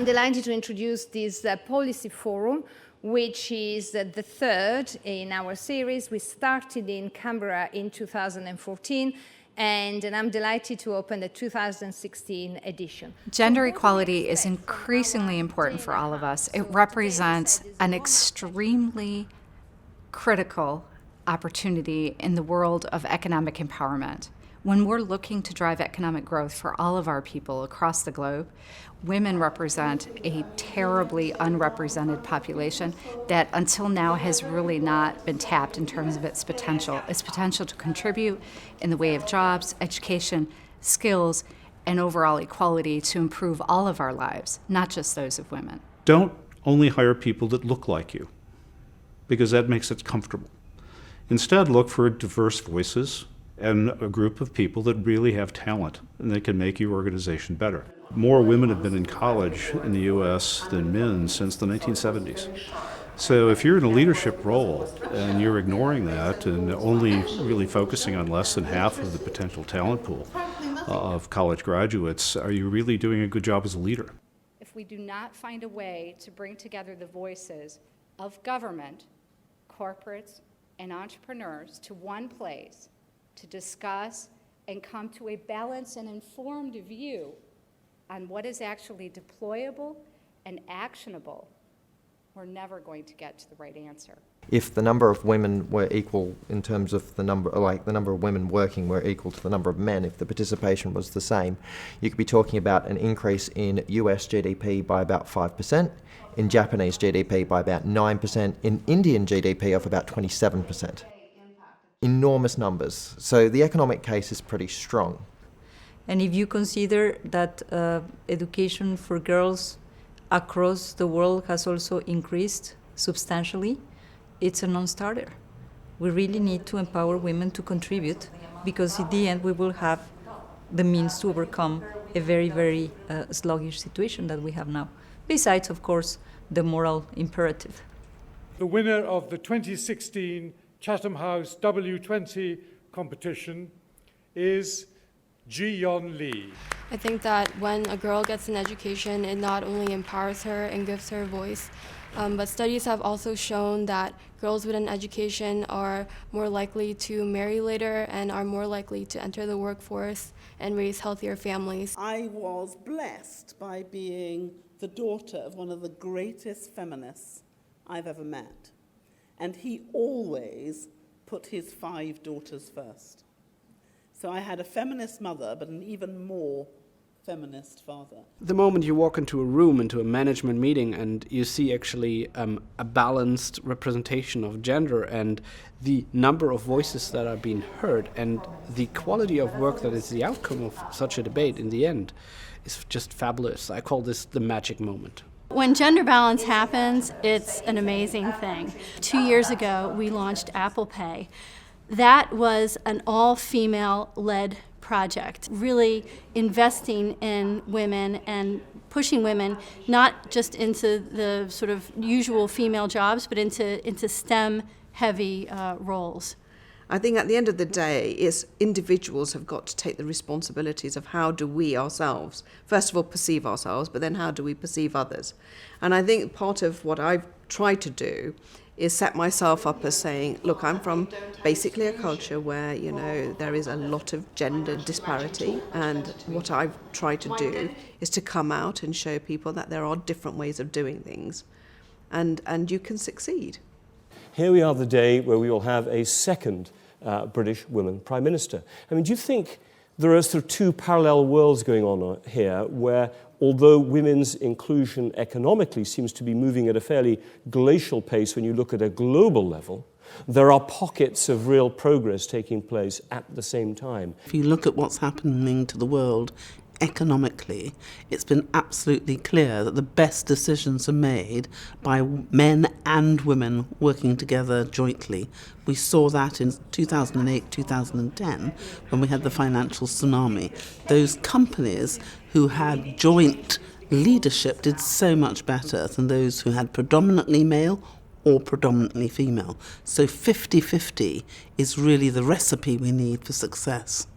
I'm delighted to introduce this policy forum, which is the third in our series. We started in Canberra in 2014, and I'm delighted to open the 2016 edition. Gender equality is increasingly important for all of us. It represents an extremely critical opportunity in the world of economic empowerment. When we're looking to drive economic growth for all of our people across the globe, women represent a terribly unrepresented population that until now has really not been tapped in terms of its potential to contribute in the way of jobs, education, skills, and overall equality to improve all of our lives, not just those of women. Don't only hire people that look like you, because that makes it comfortable. Instead, look for diverse voices and a group of people that really have talent and that can make your organization better. More women have been in college in the U.S. than men since the 1970s. So if you're in a leadership role and you're ignoring that and only really focusing on less than half of the potential talent pool of college graduates, are you really doing a good job as a leader? If we do not find a way to bring together the voices of government, corporates, and entrepreneurs to one place to discuss and come to a balanced and informed view on what is actually deployable and actionable, we're never going to get to the right answer. If the number of women were equal in terms of the number of women working were equal to the number of men, if the participation was the same, you could be talking about an increase in US GDP by about 5%, in Japanese GDP by about 9%, in Indian GDP of about 27%. Enormous numbers. So the economic case is pretty strong. And if you consider that education for girls across the world has also increased substantially, it's a non-starter. We really need to empower women to contribute, because in the end we will have the means to overcome a very, very sluggish situation that we have now. Besides, of course, the moral imperative. The winner of the 2016 Chatham House W20 competition is Ji-yeon Lee. I think that when a girl gets an education, it not only empowers her and gives her a voice, but studies have also shown that girls with an education are more likely to marry later and are more likely to enter the workforce and raise healthier families. I was blessed by being the daughter of one of the greatest feminists I've ever met. And he always put his 5 daughters first. So I had a feminist mother, but an even more feminist father. The moment you walk into a room, into a management meeting, and you see actually a balanced representation of gender and the number of voices that are being heard and the quality of work that is the outcome of such a debate in the end is just fabulous. I call this the magic moment. When gender balance happens, it's an amazing thing. 2 years ago, we launched Apple Pay. That was an all-female-led project, really investing in women and pushing women not just into the sort of usual female jobs, but into STEM-heavy roles. I think at the end of the day, it's individuals have got to take the responsibilities of how do we ourselves, first of all, perceive ourselves, but then how do we perceive others. And I think part of what I've tried to do is set myself up as saying, look, I'm from basically a culture where, you know, there is a lot of gender disparity, and what I've tried to do is to come out and show people that there are different ways of doing things, and you can succeed. Here we are the day where we will have a second British woman Prime Minister. I mean, do you think there are sort of 2 parallel worlds going on here where, although women's inclusion economically seems to be moving at a fairly glacial pace when you look at a global level, there are pockets of real progress taking place at the same time? If you look at what's happening to the world economically, it's been absolutely clear that the best decisions are made by men and women working together jointly. We saw that in 2008, 2010, when we had the financial tsunami. Those companies who had joint leadership did so much better than those who had predominantly male or predominantly female. So 50-50 is really the recipe we need for success.